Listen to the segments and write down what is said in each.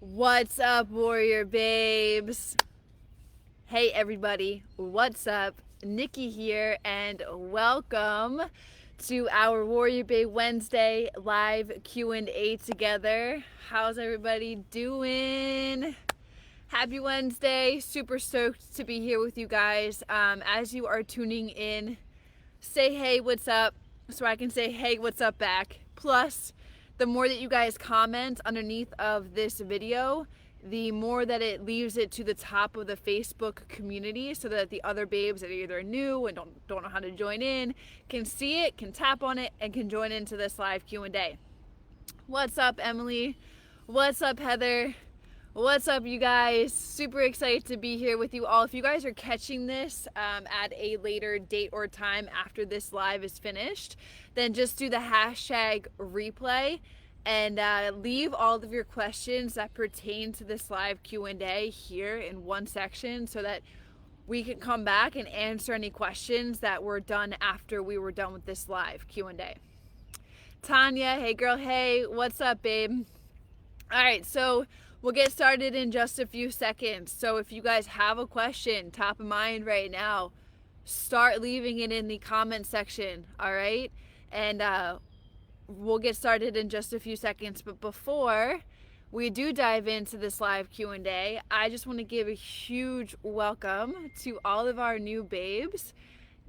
What's up, Warrior Babes? Hey, everybody. What's up? Nikki here, and welcome to our Warrior Babe Wednesday live Q&A together. How's everybody doing? Happy Wednesday. Super stoked to be here with you guys. As you are tuning in, say hey, what's up, so I can say hey, what's up back. Plus, the more that you guys comment underneath of this video, the more that it leaves it to the top of the Facebook community so that the other babes that are either new and don't know how to join in can see it, can tap on it, and can join into this live Q&A. What's up, Emily? What's up, Heather? What's up, you guys? Super excited to be here with you all. If you guys are catching this at a later date or time after this live is finished, then just do the hashtag replay and leave all of your questions that pertain to this live Q&A here in one section so that we can come back and answer any questions that were done after we were done with this live Q&A. Tanya, hey girl, hey, what's up, babe? All right, so we'll get started in just a few seconds. So if you guys have a question top of mind right now, start leaving it in the comment section, all right? And we'll get started in just a few seconds. But before we do dive into this live Q&A, I just want to give a huge welcome to all of our new babes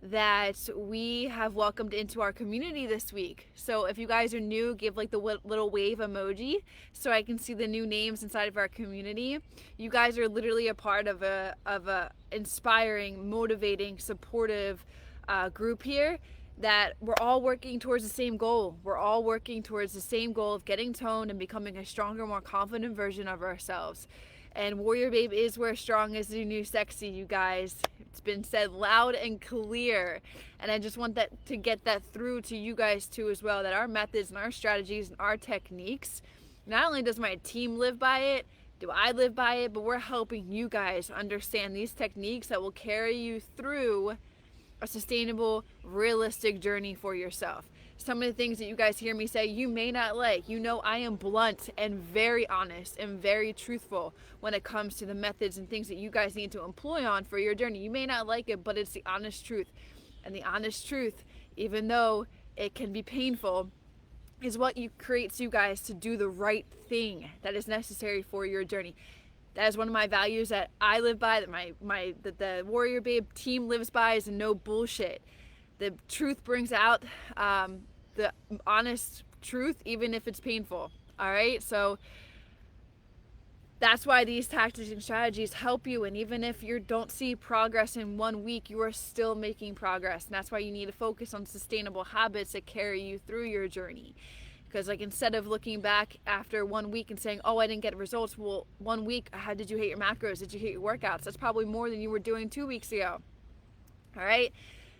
that we have welcomed into our community this week. So if you guys are new, give like the little wave emoji so I can see the new names inside of our community. You guys are literally a part of a inspiring, motivating, supportive group here that we're all working towards the same goal. We're all working towards the same goal of getting toned and becoming a stronger, more confident version of ourselves. And Warrior Babe is where strong is the new sexy, you guys. It's been said loud and clear. And I just want that to get that through to you guys too as well, that our methods and our strategies and our techniques, not only does my team live by it, do I live by it, but we're helping you guys understand these techniques that will carry you through a sustainable, realistic journey for yourself. Some of the things that you guys hear me say you may not like. You know, I am blunt and very honest and very truthful when it comes to the methods and things that you guys need to employ on for your journey. You may not like it, but it's the honest truth. And the honest truth, even though it can be painful, is what creates you guys to do the right thing that is necessary for your journey. That is one of my values that I live by, that the Warrior Babe team lives by, is no bullshit. The truth brings out the honest truth, even if it's painful. All right, so that's why these tactics and strategies help you. And even if you don't see progress in 1 week, you are still making progress. And that's why you need to focus on sustainable habits that carry you through your journey. Because like, instead of looking back after 1 week and saying, oh, I didn't get results, well, 1 week, how did you hate your macros? Did you hate your workouts? That's probably more than you were doing 2 weeks ago. All right.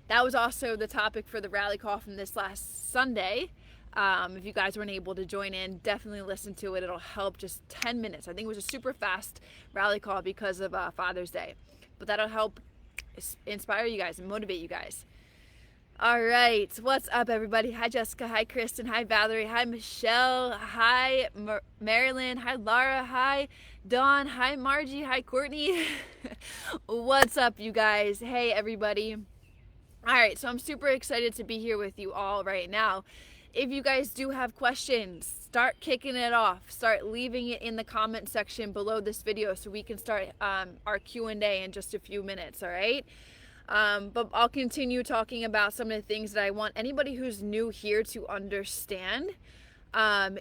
That was also the topic for the rally call from this last Sunday. If you guys weren't able to join in, definitely listen to it. It'll help. Just 10 minutes. I think it was a super fast rally call because of Father's Day. But that'll help inspire you guys and motivate you guys. All right. What's up, everybody? Hi, Jessica. Hi, Kristen. Hi, Valerie. Hi, Michelle. Hi, Marilyn. Hi, Laura. Hi, Dawn. Hi, Margie. Hi, Courtney. What's up, you guys? Hey, everybody. All right, so I'm super excited to be here with you all right now. If you guys do have questions, start kicking it off. Start leaving it in the comment section below this video so we can start our Q&A in just a few minutes, all right? But I'll continue talking about some of the things that I want anybody who's new here to understand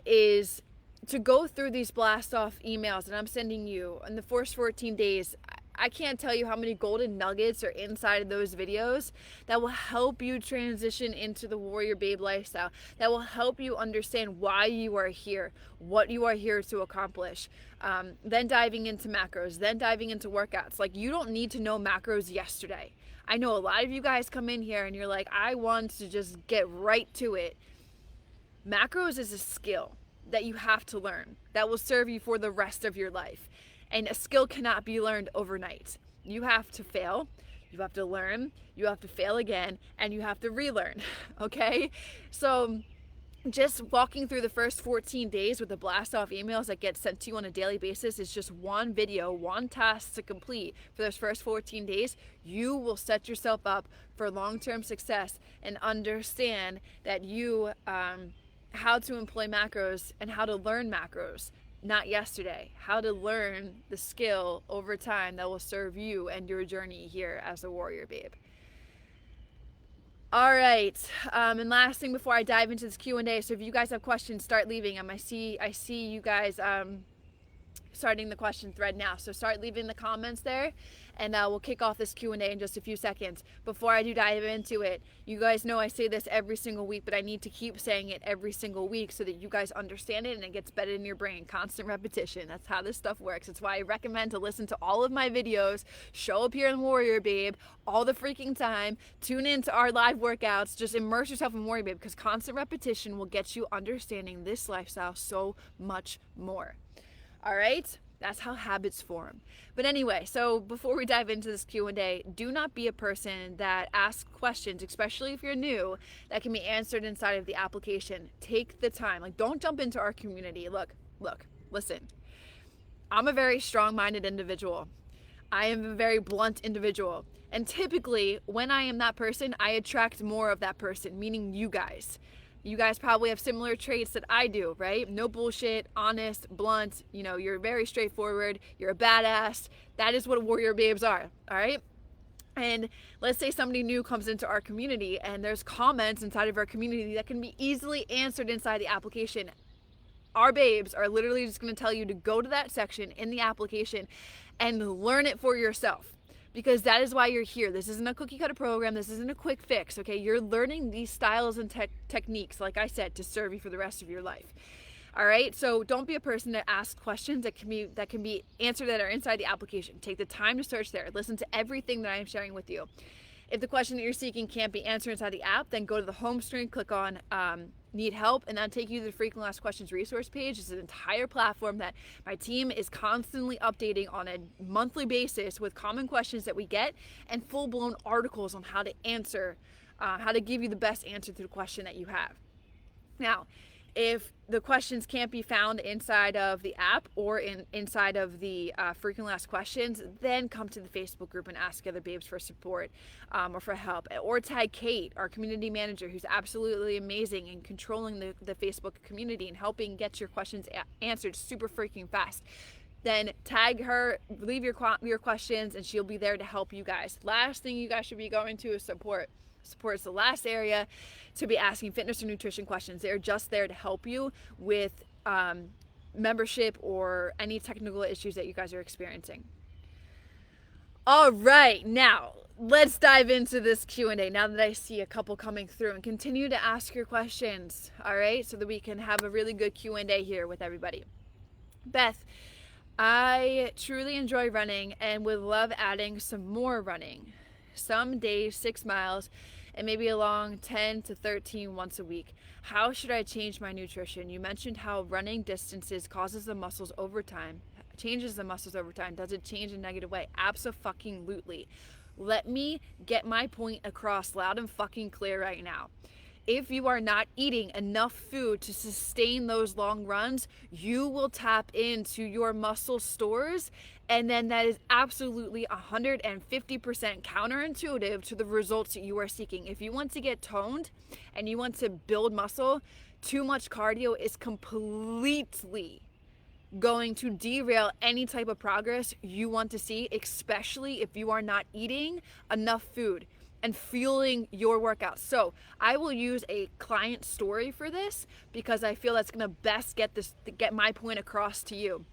is to go through these blast off emails that I'm sending you in the first 14 days. I can't tell you how many golden nuggets are inside of those videos that will help you transition into the Warrior Babe lifestyle, that will help you understand why you are here, what you are here to accomplish. Then diving into macros, then diving into workouts. Like, you don't need to know macros yesterday. I know a lot of you guys come in here and you're like, I want to just get right to it. Macros is a skill that you have to learn that will serve you for the rest of your life. And a skill cannot be learned overnight. You have to fail, you have to learn, you have to fail again, and you have to relearn, okay? So just walking through the first 14 days with the blast off emails that get sent to you on a daily basis is just one video, one task to complete for those first 14 days. You will set yourself up for long-term success and understand that you, how to employ macros and how to learn macros, not yesterday, how to learn the skill over time that will serve you and your journey here as a warrior babe. All right, and last thing before I dive into this Q&A, so if you guys have questions, start leaving them. I see you guys starting the question thread now, so start leaving the comments there, and we'll kick off this Q&A in just a few seconds. Before I do dive into it, you guys know I say this every single week, but I need to keep saying it every single week so that you guys understand it and it gets better in your brain. Constant repetition, that's how this stuff works. That's why I recommend to listen to all of my videos, show up here in Warrior Babe all the freaking time, tune into our live workouts, just immerse yourself in Warrior Babe, because constant repetition will get you understanding this lifestyle so much more. All right, that's how habits form. But anyway, so before we dive into this Q&A, do not be a person that asks questions, especially if you're new, that can be answered inside of the application. Take the time. Like, don't jump into our community. Look, listen. I'm a very strong-minded individual. I am a very blunt individual. And typically, when I am that person, I attract more of that person, meaning you guys. You guys probably have similar traits that I do, right? No bullshit, honest, blunt, you know, you're very straightforward, you're a badass. That is what warrior babes are, all right? And let's say somebody new comes into our community and there's comments inside of our community that can be easily answered inside the application. Our babes are literally just going to tell you to go to that section in the application and learn it for yourself. Because that is why you're here. This isn't a cookie cutter program. This isn't a quick fix, okay? You're learning these styles and techniques, like I said, to serve you for the rest of your life. All right? So don't be a person that asks questions that can be answered that are inside the application. Take the time to search there. Listen to everything that I am sharing with you. If the question that you're seeking can't be answered inside the app, then go to the home screen, click on Need Help, and that'll take you to the Frequently Asked Questions resource page. It's an entire platform that my team is constantly updating on a monthly basis with common questions that we get and full-blown articles on how to answer, how to give you the best answer to the question that you have. Now, if the questions can't be found inside of the app or inside of the frequently asked questions, then come to the Facebook group and ask other babes for support or for help. Or tag Kate, our community manager, who's absolutely amazing in controlling the Facebook community and helping get your questions answered super freaking fast. Then tag her, leave your questions, and she'll be there to help you guys. Last thing you guys should be going to is support. Support is the last area to be asking fitness or nutrition questions. They're just there to help you with membership or any technical issues that you guys are experiencing. All right, now let's dive into this Q&A now that I see a couple coming through, and continue to ask your questions, all right, so that we can have a really good Q&A here with everybody. Beth, I truly enjoy running and would love adding some more running. Some days 6 miles and maybe along 10 to 13 once a week. How should I change my nutrition? You mentioned how running distances changes the muscles over time. Does it change in a negative way? Abso-fucking-lutely. Let me get my point across loud and fucking clear right now. If you are not eating enough food to sustain those long runs, you will tap into your muscle stores, and then that is absolutely 150% counterintuitive to the results that you are seeking. If you want to get toned and you want to build muscle, too much cardio is completely going to derail any type of progress you want to see, especially if you are not eating enough food and fueling your workouts. So I will use a client story for this because I feel that's gonna best get my point across to you.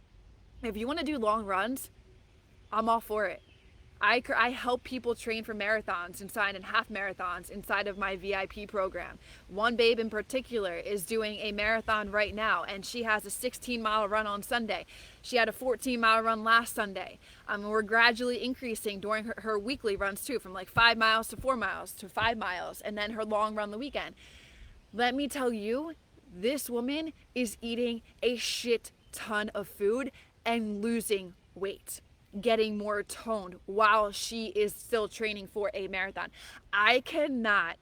If you wanna do long runs, I'm all for it. I help people train for marathons and half marathons inside of my VIP program. One babe in particular is doing a marathon right now, and she has a 16-mile run on Sunday. She had a 14-mile run last Sunday. We're gradually increasing during her weekly runs too, from like 5 miles to 4 miles to 5 miles, and then her long run the weekend. Let me tell you, this woman is eating a shit ton of food and losing weight, getting more toned while she is still training for a marathon. I cannot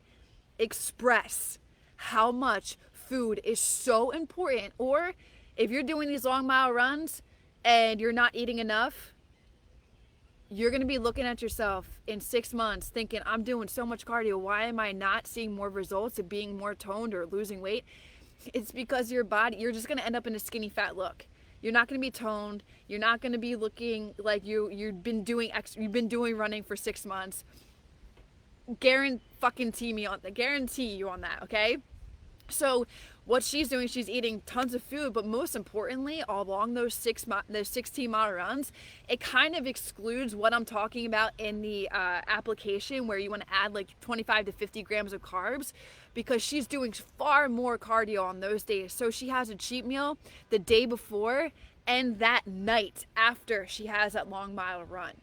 express how much food is so important. Or if you're doing these long mile runs and you're not eating enough, you're going to be looking at yourself in 6 months thinking, I'm doing so much cardio. Why am I not seeing more results of being more toned or losing weight? It's because your body, you're just going to end up in a skinny fat look. You're not going to be toned. You're not going to be looking like you've been doing running for 6 months. Guarantee you on that, okay? So what she's doing, she's eating tons of food, but most importantly, along those 16-mile runs, it kind of excludes what I'm talking about in the application, where you want to add like 25 to 50 grams of carbs, because she's doing far more cardio on those days. So she has a cheat meal the day before and that night after she has that long mile run.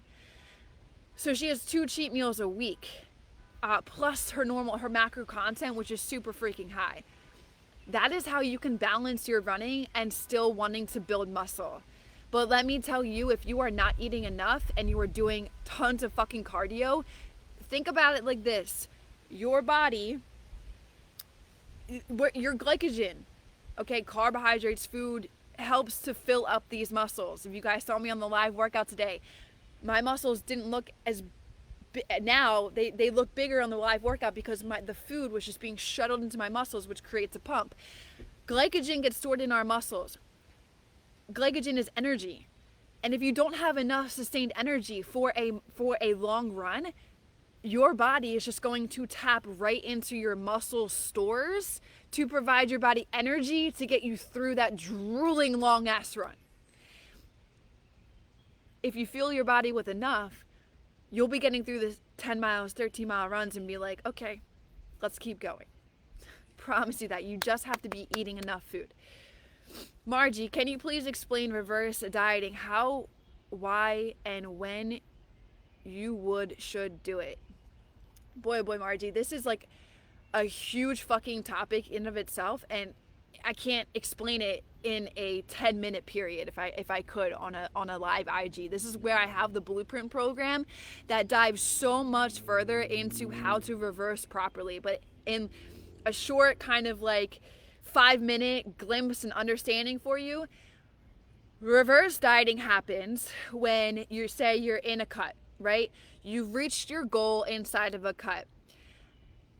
So she has 2 cheat meals a week, plus her macro content, which is super freaking high. That is how you can balance your running and still wanting to build muscle. But let me tell you, if you are not eating enough and you are doing tons of fucking cardio, think about it like this. Your body, your glycogen, okay, carbohydrates, food, helps to fill up these muscles. If you guys saw me on the live workout today, my muscles didn't look as now they look bigger on the live workout because the food was just being shuttled into my muscles, which creates a pump. Glycogen gets stored in our muscles. Glycogen is energy, and if you don't have enough sustained energy for a long run, your body is just going to tap right into your muscle stores to provide your body energy to get you through that drooling long ass run. If you fuel your body with enough, you'll be getting through this 10 miles, 13-mile runs and be like, okay, let's keep going. Promise you that. You just have to be eating enough food. Margie, can you please explain reverse dieting? How, why, and when you should do it? Boy, oh boy, Margie, this is like a huge fucking topic in of itself, and I can't explain it in a 10-minute period if I could on a live IG. This is where I have the blueprint program that dives so much further into how to reverse properly. But in a short kind of like 5-minute glimpse and understanding for you, reverse dieting happens when you say you're in a cut, right? You've reached your goal inside of a cut.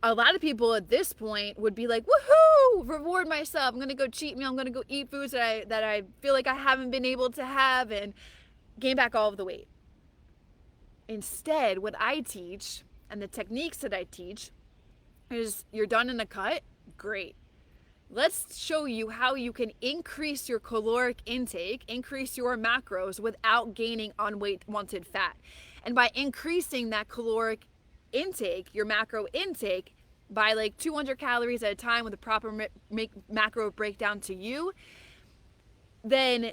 A lot of people at this point would be like, woohoo, reward myself. I'm going to go cheat meal. I'm going to go eat foods that I feel like I haven't been able to have and gain back all of the weight. Instead, what I teach and the techniques that I teach is, you're done in a cut, great. Let's show you how you can increase your caloric intake, increase your macros without gaining unwanted fat. And by increasing that caloric intake, your macro intake, by like 200 calories at a time with a proper macro breakdown to you, then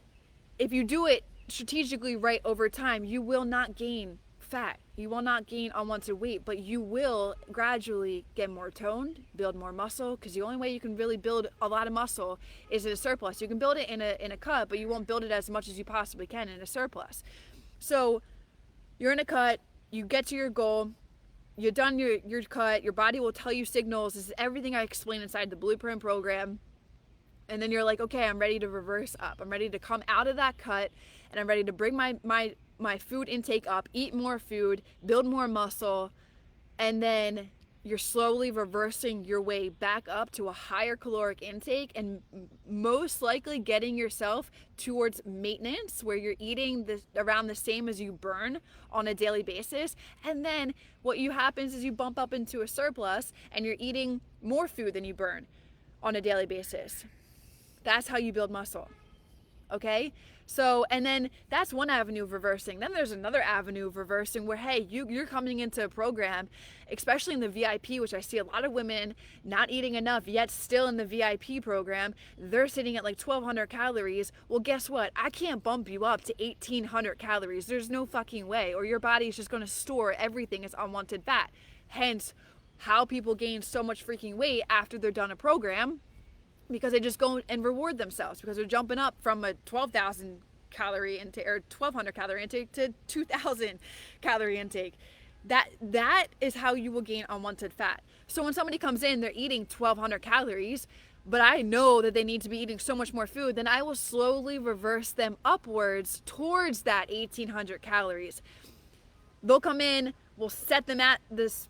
if you do it strategically right over time, you will not gain fat. You will not gain unwanted weight, but you will gradually get more toned, build more muscle, because the only way you can really build a lot of muscle is in a surplus. You can build it in a cut, but you won't build it as much as you possibly can in a surplus. So you're in a cut, you get to your goal, you're done your cut, your body will tell you signals. This is everything I explain inside the blueprint program. And then you're like, okay, I'm ready to reverse up. I'm ready to come out of that cut, and I'm ready to bring my food intake up, eat more food, build more muscle, and then you're slowly reversing your way back up to a higher caloric intake, and most likely getting yourself towards maintenance, where you're eating around the same as you burn on a daily basis. And then what happens is you bump up into a surplus and you're eating more food than you burn on a daily basis. That's how you build muscle. Okay? So, and then that's one avenue of reversing. Then there's another avenue of reversing where, hey, you're coming into a program, especially in the VIP, which I see a lot of women not eating enough, yet still in the VIP program. They're sitting at like 1,200 calories. Well, guess what? I can't bump you up to 1,800 calories. There's no fucking way. Or your body is just going to store everything as unwanted fat. Hence, how people gain so much freaking weight after they're done a program, because they just go and reward themselves, because they're jumping up from a 12,000 calorie intake or 1,200 calorie intake to 2,000 calorie intake. That is how you will gain unwanted fat. So when somebody comes in, they're eating 1,200 calories, but I know that they need to be eating so much more food, then I will slowly reverse them upwards towards that 1,800 calories. They'll come in, we'll set them at this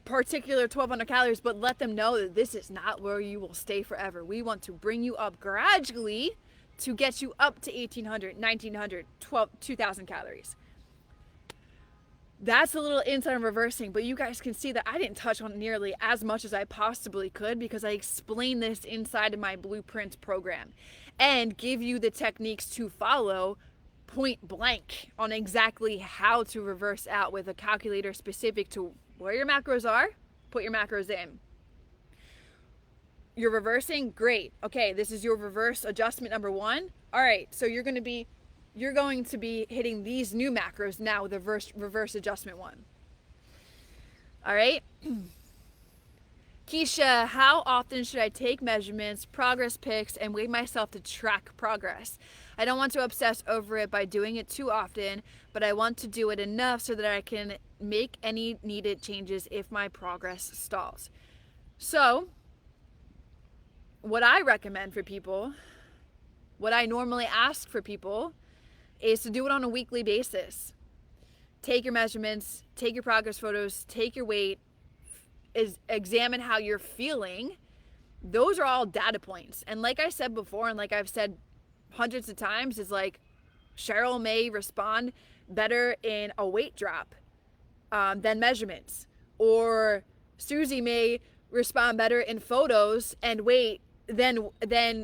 particular 1,200 calories, but let them know that this is not where you will stay forever. We want to bring you up gradually to get you up to 1,800, 1,900, 2,000 calories. That's a little insight on reversing, but you guys can see that I didn't touch on nearly as much as I possibly could because I explained this inside of my blueprint program and give you the techniques to follow point blank on exactly how to reverse out with a calculator specific to where your macros are. Put your macros in. You're reversing? Great. Okay, this is your reverse adjustment number 1. All right, so you're going to be hitting these new macros now with reverse adjustment 1. All right. Keisha, how often should I take measurements, progress pics, and weigh myself to track progress? I don't want to obsess over it by doing it too often, but I want to do it enough so that I can make any needed changes if my progress stalls. So, what I recommend for people, what I normally ask for people, is to do it on a weekly basis. Take your measurements, take your progress photos, take your weight, examine how you're feeling. Those are all data points. And like I said before, and like I've said hundreds of times, is like Cheryl may respond better in a weight drop than measurements. Or Susie may respond better in photos and weight than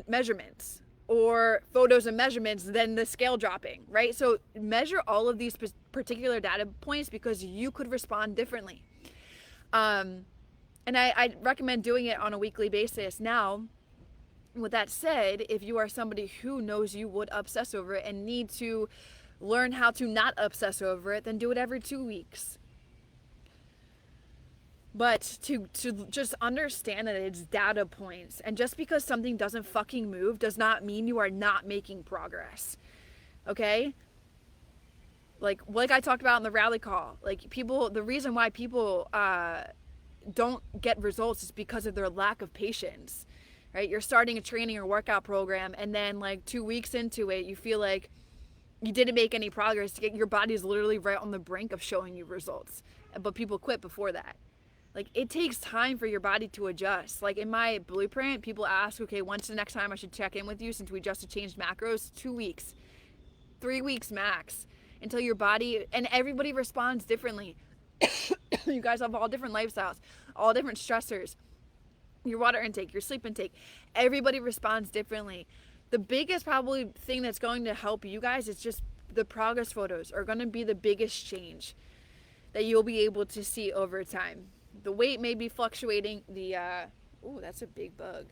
measurements. Or photos and measurements than the scale dropping, right? So measure all of these particular data points because you could respond differently. And I recommend doing it on a weekly basis. Now, with that said, if you are somebody who knows you would obsess over it and need to learn how to not obsess over it, then do it every 2 weeks. But to just understand that it's data points, and just because something doesn't fucking move does not mean you are not making progress. Okay? Like I talked about in the rally call, like the reason why people don't get results is because of their lack of patience. Right? You're starting a training or workout program, and then like 2 weeks into it, you feel like you didn't make any progress. Your body's literally right on the brink of showing you results, but people quit before that. Like, it takes time for your body to adjust. Like, in my blueprint, people ask, okay, when's the next time I should check in with you since we just changed macros? 2 weeks. 3 weeks max. Until your body, and everybody responds differently. You guys have all different lifestyles, all different stressors. Your water intake, your sleep intake. Everybody responds differently. The biggest probably thing that's going to help you guys is just the progress photos are going to be the biggest change that you'll be able to see over time. The weight may be fluctuating. That's a big bug.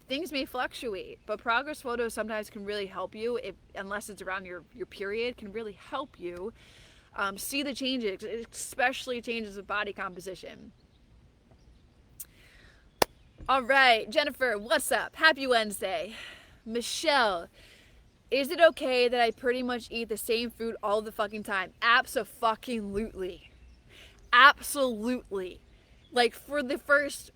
Things may fluctuate, but progress photos sometimes can really help you, unless it's around your period, can really help you see the changes, especially changes of body composition. All right, Jennifer, what's up? Happy Wednesday. Michelle, is it okay that I pretty much eat the same food all the fucking time? Abso-fucking-lutely. Absolutely. Like, for the first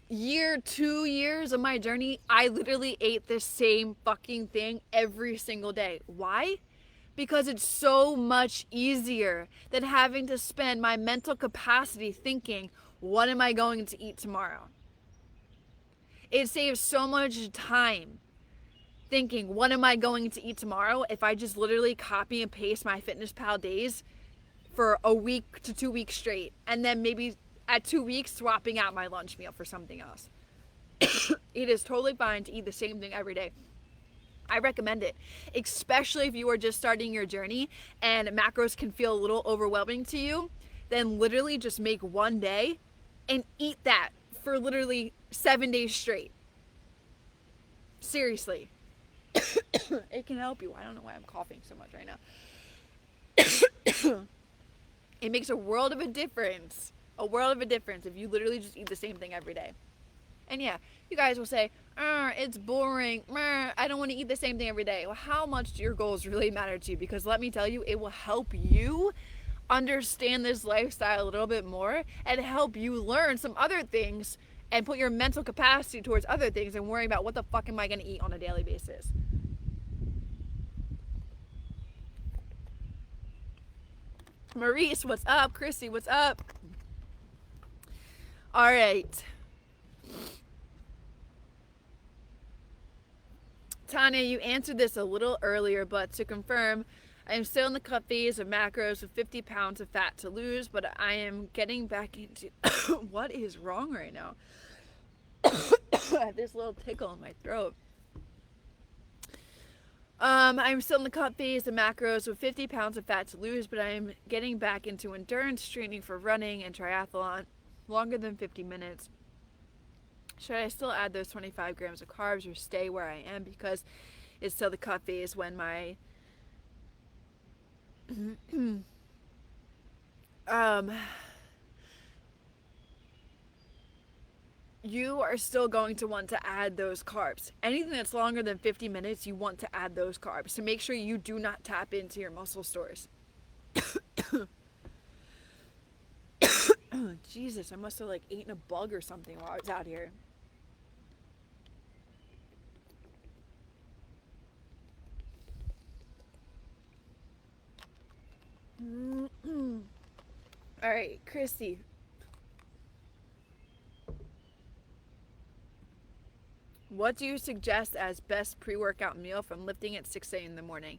year, 2 years of my journey, I literally ate the same fucking thing every single day. Why? Because it's so much easier than having to spend my mental capacity thinking, what am I going to eat tomorrow? It saves so much time thinking, what am I going to eat tomorrow, if I just literally copy and paste my FitnessPal days for a week to 2 weeks straight, and then maybe at 2 weeks swapping out my lunch meal for something else. It is totally fine to eat the same thing every day. I recommend it, especially if you are just starting your journey and macros can feel a little overwhelming to you. Then literally just make one day and eat that for literally 7 days straight. Seriously. It can help you. I don't know why I'm coughing so much right now. It makes a world of a difference. A world of a difference if you literally just eat the same thing every day. And yeah, you guys will say, it's boring. I don't want to eat the same thing every day. Well, how much do your goals really matter to you? Because let me tell you, it will help you understand this lifestyle a little bit more and help you learn some other things and put your mental capacity towards other things and worrying about what the fuck am I going to eat on a daily basis. Maurice, what's up? Chrissy, what's up? All right. Tanya, you answered this a little earlier, but to confirm, I am still in the cut phase of macros with 50 pounds of fat to lose, but I am getting back into... What is wrong right now? I have this little tickle in my throat. I'm still in the cut phase of macros with 50 pounds of fat to lose, but I am getting back into endurance training for running and triathlon, longer than 50 minutes. Should I still add those 25 grams of carbs or stay where I am because it's still the cut phase when my you are still going to want to add those carbs. Anything that's longer than 50 minutes, you want to add those carbs. So make sure you do not tap into your muscle stores. Jesus, I must have like eaten a bug or something while I was out here. All right, Christy. What do you suggest as best pre-workout meal from lifting at 6 a.m. in the morning?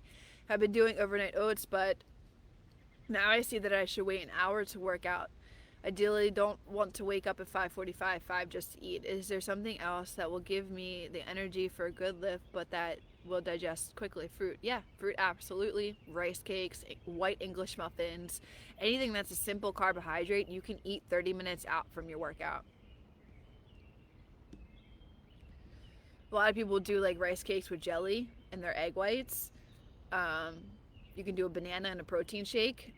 I've been doing overnight oats, but now I see that I should wait an hour to work out. Ideally, don't want to wake up at 5:45 just to eat. Is there something else that will give me the energy for a good lift, but that will digest quickly? Fruit. Yeah, fruit, absolutely. Rice cakes, white English muffins, anything that's a simple carbohydrate, you can eat 30 minutes out from your workout. A lot of people do like rice cakes with jelly and their egg whites. You can do a banana and a protein shake.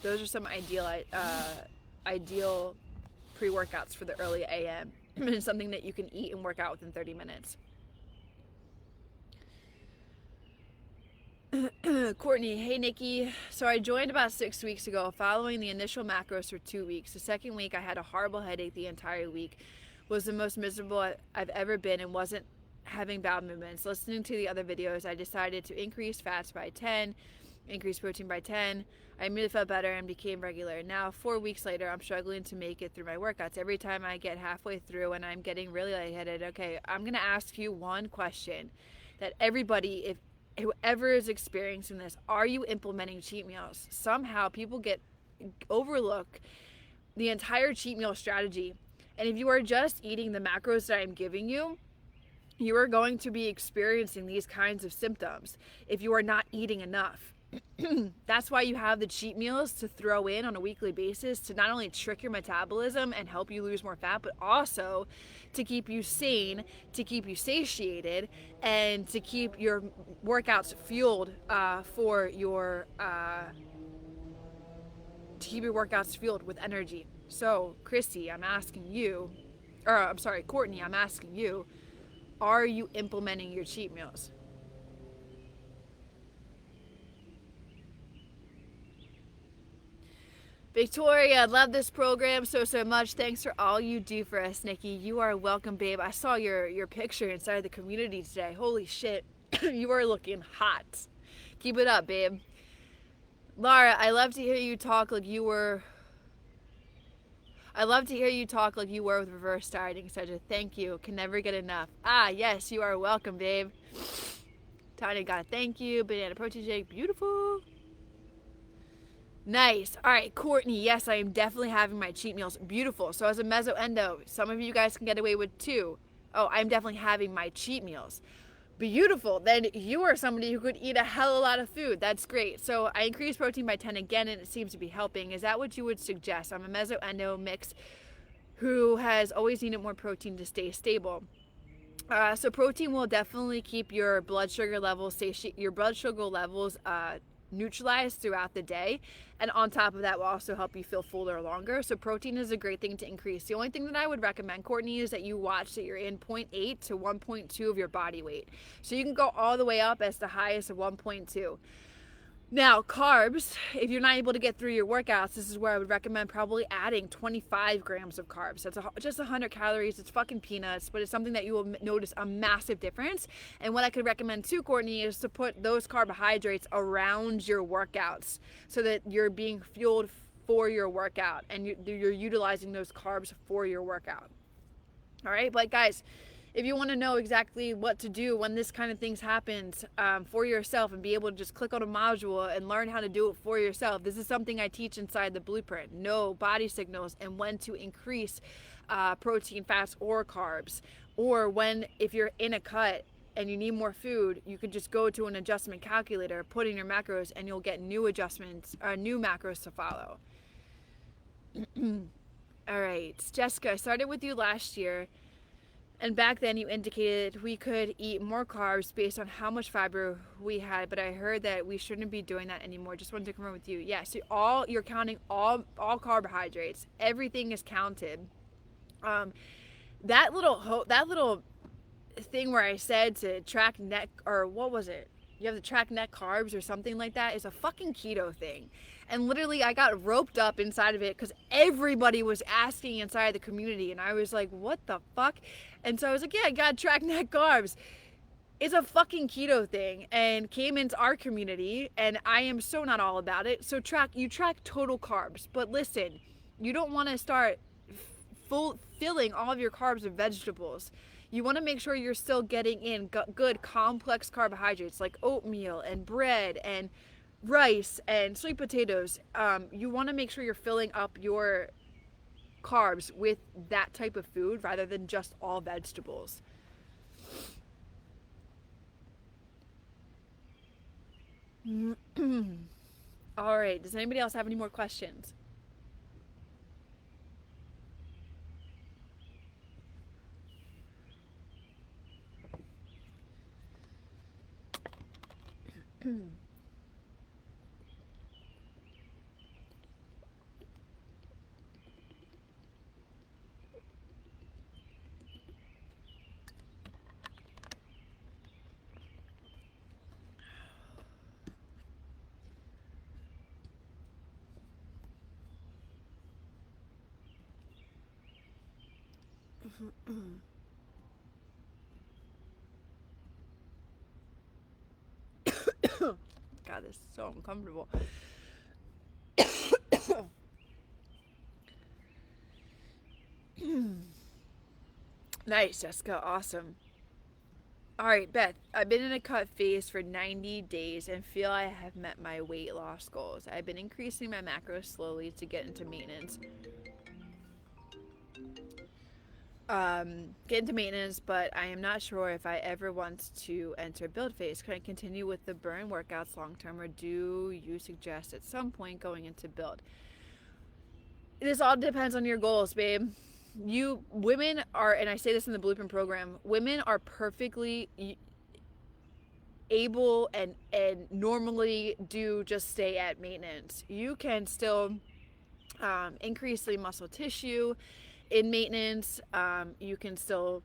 Those are some ideal pre-workouts for the early AM. It's something that you can eat and work out within 30 minutes. Courtney, hey Nikki. So I joined about 6 weeks ago, following the initial macros for 2 weeks. The second week I had a horrible headache the entire week. Was the most miserable I've ever been and wasn't having bowel movements. Listening to the other videos, I decided to increase fats by 10, increase protein by 10. I immediately felt better and became regular. Now, 4 weeks later, I'm struggling to make it through my workouts. Every time I get halfway through and I'm getting really lightheaded. Okay, I'm going to ask you one question that everybody, if whoever is experiencing this, are you implementing cheat meals? Somehow people overlook the entire cheat meal strategy. And if you are just eating the macros that I'm giving you, you are going to be experiencing these kinds of symptoms if you are not eating enough. That's why you have the cheat meals to throw in on a weekly basis to not only trick your metabolism and help you lose more fat, but also to keep you sane, to keep you satiated, and to keep your workouts fueled with energy. So, Christy, Courtney, I'm asking you, are you implementing your cheat meals? Victoria, I love this program so much. Thanks for all you do for us, Nikki. You are welcome, babe. I saw your picture inside the community today. Holy shit, you are looking hot. Keep it up, babe. Laura, I love to hear you talk like you were with reverse dieting, such a thank you. Can never get enough. Ah, yes, you are welcome, babe. Tanya got a thank you. Banana protein shake. Beautiful. Nice. All right, Courtney. Yes, I am definitely having my cheat meals. Beautiful. So as a meso-endo, some of you guys can get away with 2. Oh, I'm definitely having my cheat meals. Beautiful. Then you are somebody who could eat a hell of a lot of food. That's great. So I increased protein by 10 again, and it seems to be helping. Is that what you would suggest? I'm a meso-endo mix who has always needed more protein to stay stable. So protein will definitely keep your blood sugar levels neutralized throughout the day, and on top of that will also help you feel fuller longer. So protein is a great thing to increase. The only thing that I would recommend, Courtney, is that you watch that you're in 0.8 to 1.2 of your body weight. So you can go all the way up as the highest of 1.2. Now, carbs, if you're not able to get through your workouts, this is where I would recommend probably adding 25 grams of carbs. That's just 100 calories. It's fucking peanuts, but it's something that you will notice a massive difference. And what I could recommend too, Courtney, is to put those carbohydrates around your workouts so that you're being fueled for your workout and you're utilizing those carbs for your workout. All right, but guys, if you want to know exactly what to do when this kind of things happens for yourself and be able to just click on a module and learn how to do it for yourself, this is something I teach inside the blueprint. Know body signals and when to increase protein, fats, or carbs. Or when, if you're in a cut and you need more food, you could just go to an adjustment calculator, put in your macros, and you'll get new adjustments, new macros to follow. All right, Jessica, I started with you last year. And back then you indicated we could eat more carbs based on how much fiber we had, but I heard that we shouldn't be doing that anymore. Just wanted to confirm with you. Yes, you're counting all carbohydrates. Everything is counted. That little thing where I said to track net, or what was it? You have to track net carbs or something like that, is a fucking keto thing. And literally I got roped up inside of it because everybody was asking inside the community, and I was like, what the fuck? And so I was like, yeah, I gotta track net carbs. It's a fucking keto thing, and came into our community, and I am so not all about it. So you track total carbs, but listen, you don't want to start filling all of your carbs with vegetables. You want to make sure you're still getting in good complex carbohydrates like oatmeal and bread and rice and sweet potatoes. You want to make sure you're filling up your carbs with that type of food rather than just all vegetables. All right, does anybody else have any more questions? God, this is so uncomfortable. Nice, Jessica. Awesome. All right, Beth. I've been in a cut phase for 90 days and feel I have met my weight loss goals. I've been increasing my macros slowly to get into maintenance. But I am not sure if I ever want to enter build phase. Can I continue with the burn workouts long term, or do you suggest at some point going into build? This all depends on your goals, babe. Women are, and I say this in the blueprint program, women are perfectly able and normally do just stay at maintenance. You can still increase the muscle tissue in maintenance. You can still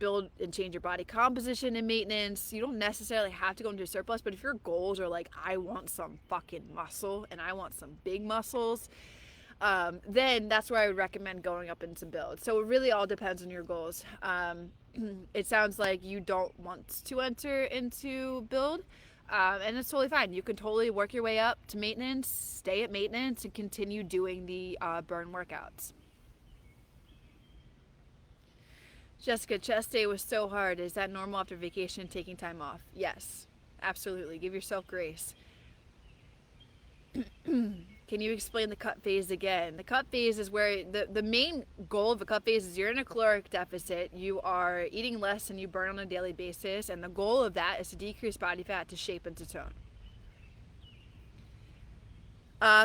build and change your body composition in maintenance. You don't necessarily have to go into a surplus, but if your goals are like, I want some fucking muscle and I want some big muscles, then that's where I would recommend going up into build. So it really all depends on your goals. It sounds like you don't want to enter into build, and it's totally fine. You can totally work your way up to maintenance, stay at maintenance, and continue doing the burn workouts. Jessica, chest day was so hard. Is that normal after vacation, taking time off? Yes, absolutely. Give yourself grace. Can you explain the cut phase again? The cut phase is where the main goal of a cut phase is you're in a caloric deficit. You are eating less than you burn on a daily basis. And the goal of that is to decrease body fat to shape and to tone.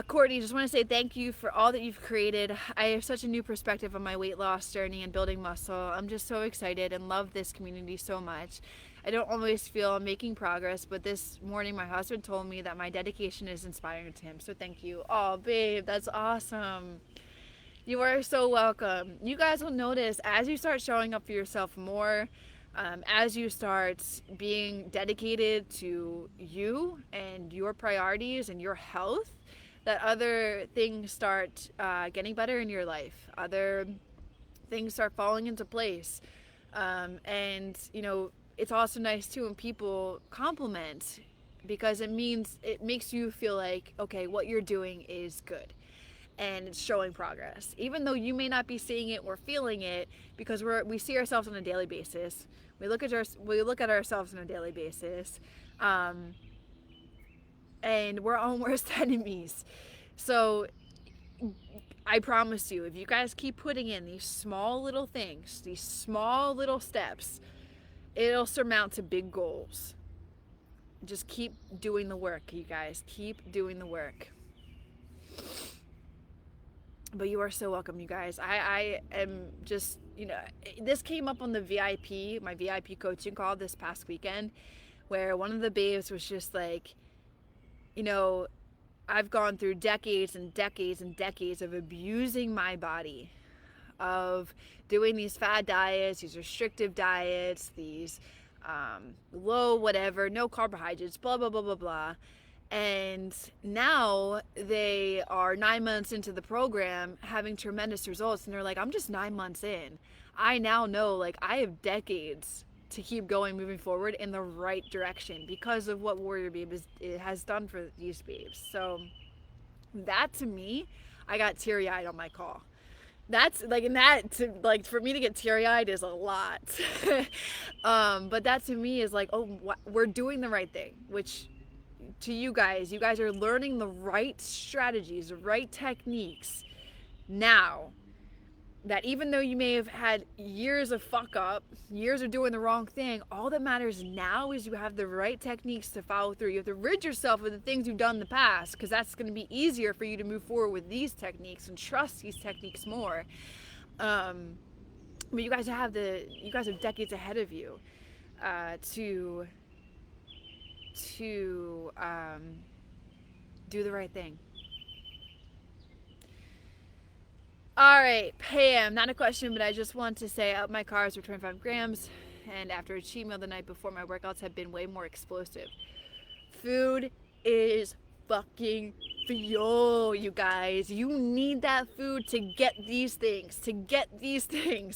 Courtney, just want to say thank you for all that you've created. I have such a new perspective on my weight loss journey and building muscle. I'm just so excited and love this community so much. I don't always feel I'm making progress, but this morning my husband told me that my dedication is inspiring to him. So thank you. Oh, babe, that's awesome. You are so welcome. You guys will notice as you start showing up for yourself more, As you start being dedicated to you and your priorities and your health, that other things start getting better in your life. Other things start falling into place. And, it's also nice too when people compliment, because it makes you feel like, okay, what you're doing is good and it's showing progress, even though you may not be seeing it or feeling it, because we see ourselves on a daily basis. We look at ourselves on a daily basis, and we're our own worst enemies. So I promise you, if you guys keep putting in these small little things, these small little steps, it'll surmount to big goals. Just keep doing the work, you guys. Keep doing the work. But you are so welcome, you guys. I am just, this came up on my VIP coaching call this past weekend, where one of the babes was just like, I've gone through decades and decades and decades of abusing my body, of doing these fad diets, these restrictive diets, these low whatever, no carbohydrates, blah, blah, blah, blah, blah. And now they are 9 months into the program having tremendous results. And they're like, I'm just 9 months in. I now know, like, I have decades to keep going, moving forward in the right direction because of what WarriorBabe has done for these babes. So that, to me, I got teary-eyed on my call. That's like, and that to, like, for me to get teary-eyed is a lot. But that to me is like, oh, we're doing the right thing, which to you guys are learning the right strategies, the right techniques now, that even though you may have had years of fuck up, years of doing the wrong thing, all that matters now is you have the right techniques to follow through. You have to rid yourself of the things you've done in the past, because that's going to be easier for you to move forward with these techniques and trust these techniques more. But you guys have decades ahead of you to do the right thing. All right, Pam, not a question, but I just want to say up my carbs were 25 grams, and after a cheat meal the night before, my workouts have been way more explosive. Food is fucking fuel, you guys. You need that food to get these things,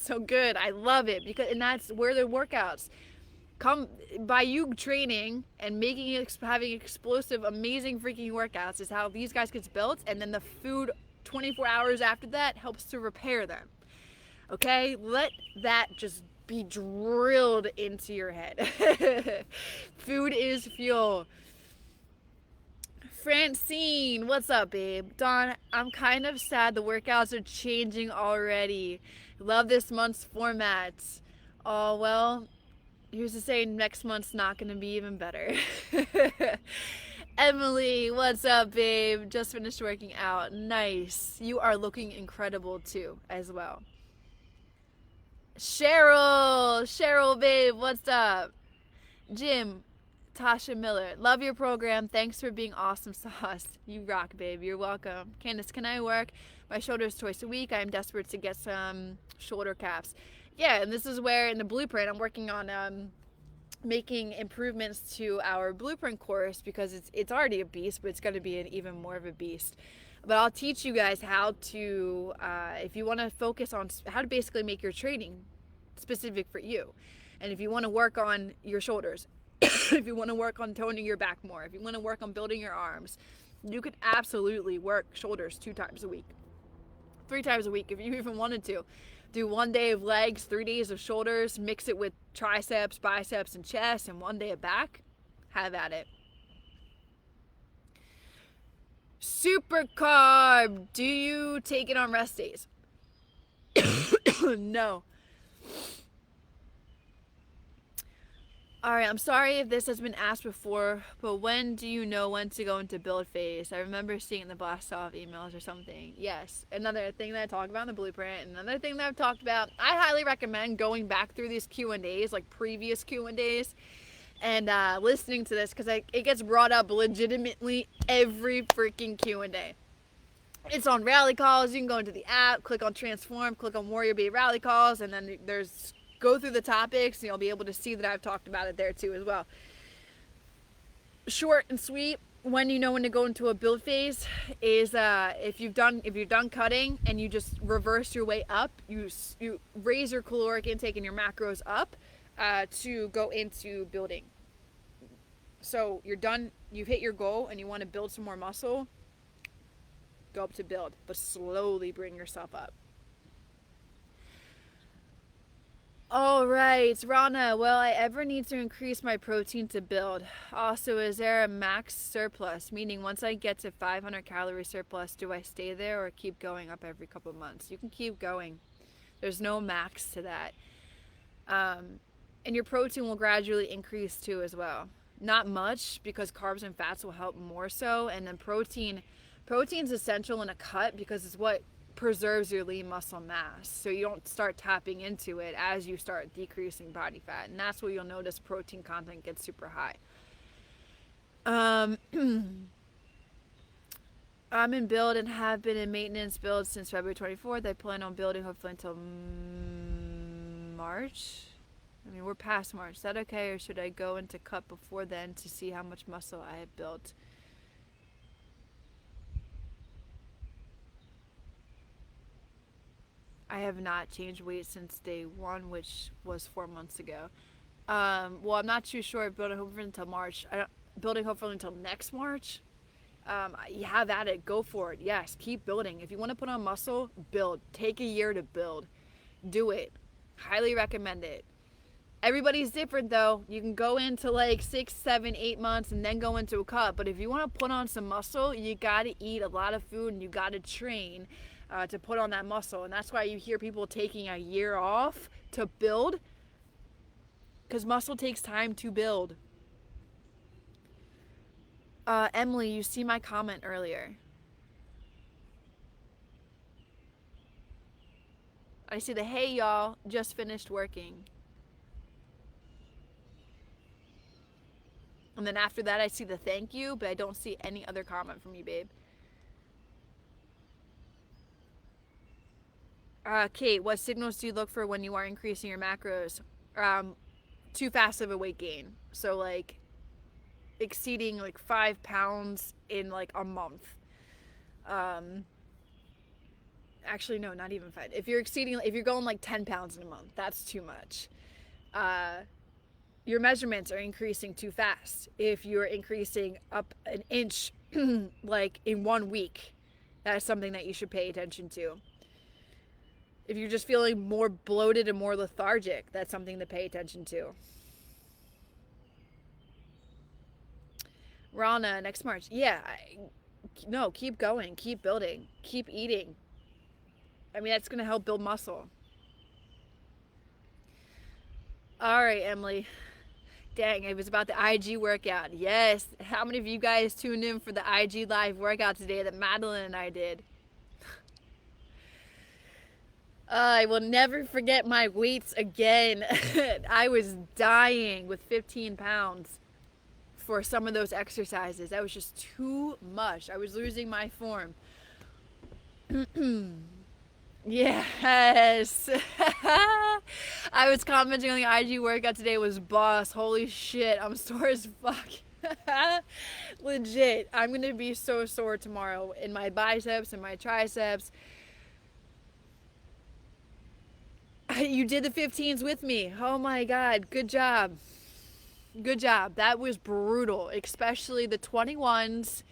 So good, I love it, and that's where the workouts come by. You training and having explosive, amazing freaking workouts is how these guys get built, and then the food 24 hours after that helps to repair them. Okay? Let that just be drilled into your head. Food is fuel. Francine, what's up, babe? Dawn, I'm kind of sad the workouts are changing already. Love this month's format. Oh, well, here's to say next month's not going to be even better. Emily, what's up, babe? Just finished working out. Nice. You are looking incredible, too, as well. Cheryl, babe, what's up? Jim, Tasha Miller, love your program. Thanks for being awesome sauce. You rock, babe. You're welcome. Candace, can I work my shoulders twice a week? I'm desperate to get some shoulder caps. Yeah, and this is where in the blueprint I'm working on making improvements to our blueprint course, because it's already a beast, but it's going to be an even more of a beast. But I'll teach you guys how to, if you want to focus on how to basically make your training specific for you. And if you want to work on your shoulders, if you want to work on toning your back more, if you want to work on building your arms, you could absolutely work shoulders 2 times a week, 3 times a week if you even wanted to. Do 1 day of legs, 3 days of shoulders, mix it with triceps, biceps, and chest, and 1 day of back. Have at it. Super carb. Do you take it on rest days? No. Alright, I'm sorry if this has been asked before, but when do you know when to go into build phase? I remember seeing the blast off emails or something. Yes, another thing that I talk about in the blueprint, another thing that I've talked about. I highly recommend going back through these Q&As, like previous Q&As, and listening to this, because it gets brought up legitimately every freaking Q&A. It's on rally calls. You can go into the app, click on transform, click on WarriorBabe rally calls, and then there's go through the topics and you'll be able to see that I've talked about it there too as well. Short and sweet. When you know when to go into a build phase is if you're done cutting and you just reverse your way up, you raise your caloric intake and your macros up to go into building. So you're done, you've hit your goal and you want to build some more muscle, go up to build, but slowly bring yourself up. All right, Rana, will I ever need to increase my protein to build? Also, is there a max surplus? Meaning once I get to 500 calorie surplus, do I stay there or keep going up every couple of months? You can keep going. There's no max to that. And your protein will gradually increase too as well. Not much, because carbs and fats will help more so. And then protein's essential in a cut because it's what preserves your lean muscle mass, so you don't start tapping into it as you start decreasing body fat, and that's where you'll notice protein content gets super high. I'm in build and have been in maintenance build since February 24th. I plan on building hopefully until March. I mean, we're past March. Is that okay, or should I go into cut before then to see how much muscle I have built? I have not changed weight since day one, which was 4 months ago. Well, I'm not too sure. Building hopefully until March. Building hopefully until next March. You have at it. Go for it. Yes, keep building. If you want to put on muscle, build. Take a year to build. Do it. Highly recommend it. Everybody's different though. You can go into like 6, 7, 8 months and then go into a cut. But if you want to put on some muscle, you got to eat a lot of food and you got to train to put on that muscle. And that's why you hear people taking a year off to build, because muscle takes time to build. Emily, you see my comment earlier. I see the hey y'all, just finished working. And then after that I see the thank you, but I don't see any other comment from you, babe. Kate, what signals do you look for when you are increasing your macros? Too fast of a weight gain. So like exceeding like 5 pounds in like a month. Actually, no, not even 5. If you're going like 10 pounds in a month, that's too much. Your measurements are increasing too fast. If you're increasing up an inch like in 1 week, that's something that you should pay attention to. If you're just feeling more bloated and more lethargic, that's something to pay attention to. Rana, next March. Yeah, no, keep going, keep building, keep eating. I mean, that's going to help build muscle. All right, Emily. Dang, it was about the IG workout. Yes. How many of you guys tuned in for the IG live workout today that Madeline and I did? I will never forget my weights again. I was dying with 15 pounds for some of those exercises. That was just too much. I was losing my form. Yes. I was commenting on the IG workout today. Was boss. Holy shit. I'm sore as fuck. Legit. I'm going to be so sore tomorrow in my biceps and my triceps. You did the 15s with me. Oh my God. Good job. Good job. That was brutal, especially the 21s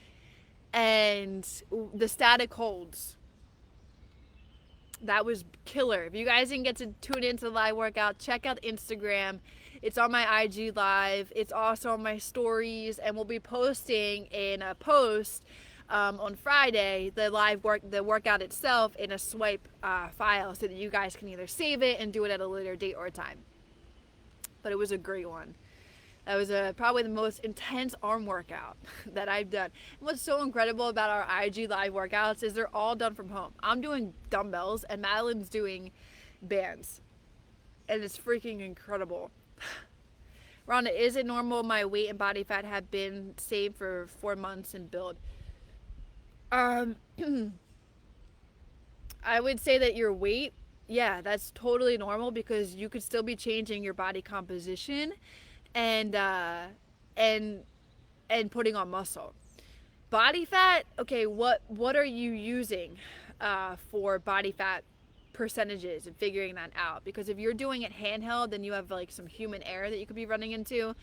and the static holds. That was killer. If you guys didn't get to tune into the live workout, check out Instagram. It's on my IG live. It's also on my stories, and we'll be posting in a post on Friday the workout itself in a swipe file, so that you guys can either save it and do it at a later date or time. But it was a great one. That was probably the most intense arm workout that I've done. And what's so incredible about our IG live workouts is they're all done from home. I'm doing dumbbells and Madeline's doing bands. And it's freaking incredible. Rhonda, is it normal my weight and body fat have been same for 4 months in build? I would say that your weight yeah, that's totally normal because you could still be changing your body composition and and and putting on muscle. Body fat, okay, what are you using for body fat percentages and figuring that out? Because if you're doing it handheld, then you have like some human error that you could be running into.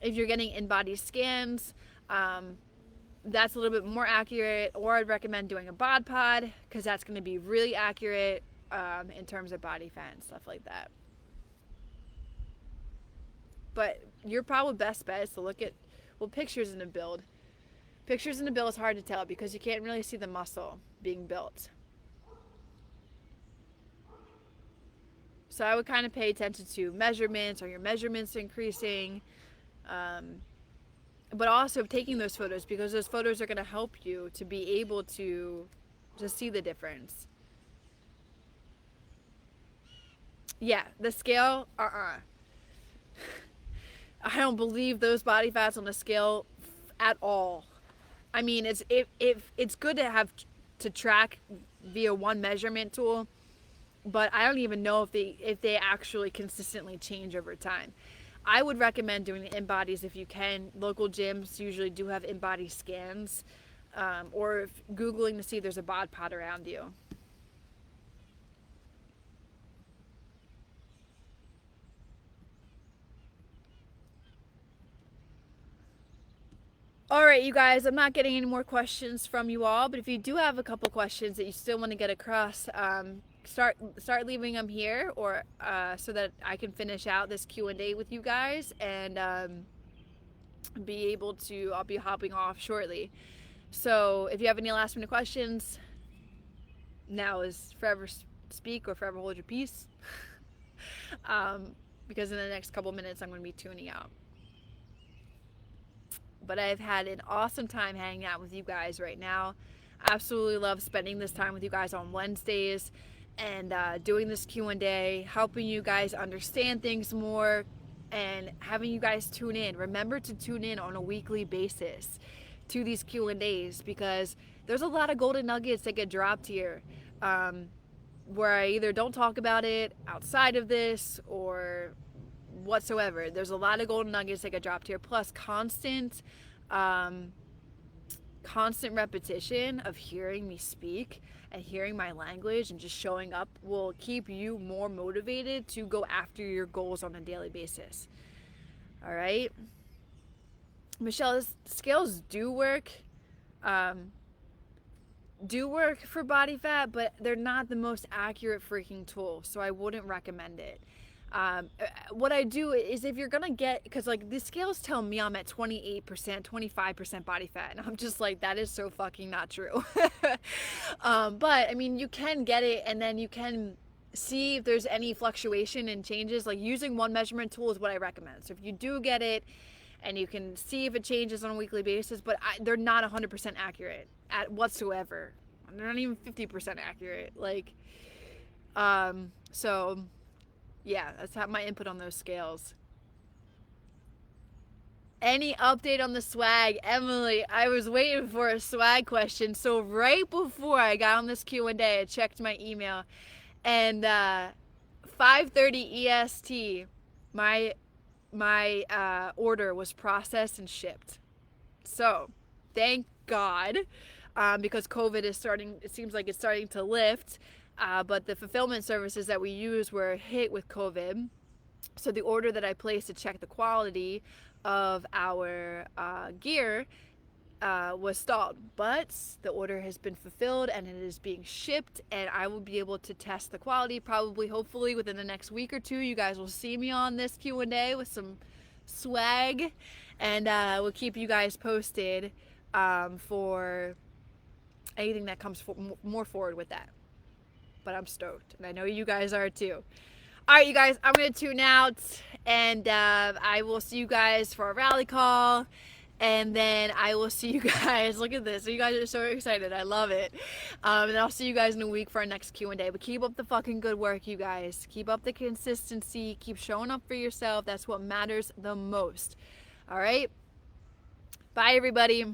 If you're getting in-body scans, that's a little bit more accurate, or I'd recommend doing a bod pod because that's going to be really accurate in terms of body fat and stuff like that. But your probably best bet is to look at, well, pictures in a build. Pictures in the build is hard to tell because you can't really see the muscle being built. So I would kind of pay attention to measurements. Are your measurements increasing? But also taking those photos, because those photos are going to help you to be able to see the difference. Yeah, the scale, I don't believe those body fats on the scale at all. I mean, it's good to have to track via one measurement tool, but I don't even know if they actually consistently change over time. I would recommend doing the in-bodies if you can. Local gyms usually do have in-body scans, or Googling to see if there's a bod pod around you. All right, you guys, I'm not getting any more questions from you all, but if you do have a couple questions that you still want to get across, start leaving them here, or so that I can finish out this Q&A with you guys, and I'll be hopping off shortly. So if you have any last minute questions, now is forever speak or forever hold your peace. Because in the next couple minutes I'm going to be tuning out. But I've had an awesome time hanging out with you guys right now. Absolutely love spending this time with you guys on Wednesdays and doing this Q&A, helping you guys understand things more and having you guys tune in. Remember to tune in on a weekly basis to these Q&As, because there's a lot of golden nuggets that get dropped here, where I either don't talk about it outside of this or whatsoever. There's a lot of golden nuggets that get dropped here, plus constant repetition of hearing me speak and hearing my language and just showing up will keep you more motivated to go after your goals on a daily basis. All right, Michelle, scales do work for body fat, but they're not the most accurate freaking tool, so I wouldn't recommend it. What I do is, if you're gonna get, because like the scales tell me I'm at 28%, 25% body fat, and I'm just like, that is so fucking not true. But I mean, you can get it, and then you can see if there's any fluctuation and changes. Like using one measurement tool is what I recommend. So if you do get it, and you can see if it changes on a weekly basis, but they're not 100% accurate at whatsoever. They're not even 50% accurate. Like, so. Yeah, that's my input on those scales. Any update on the swag? Emily, I was waiting for a swag question. So right before I got on this Q&A, I checked my email, and 5:30 EST, my order was processed and shipped. So thank God, because COVID is starting, it seems like it's starting to lift. But the fulfillment services that we use were hit with COVID. So the order that I placed to check the quality of our gear was stalled. But the order has been fulfilled and it is being shipped, and I will be able to test the quality probably, hopefully, within the next week or two. You guys will see me on this Q&A with some swag, and we'll keep you guys posted for anything that comes more forward with that. But I'm stoked, and I know you guys are too. All right, you guys, I'm going to tune out, and I will see you guys for a rally call, and then I will see you guys. Look at this. You guys are so excited. I love it. And I'll see you guys in a week for our next Q&A. But keep up the fucking good work, you guys. Keep up the consistency. Keep showing up for yourself. That's what matters the most. All right? Bye, everybody.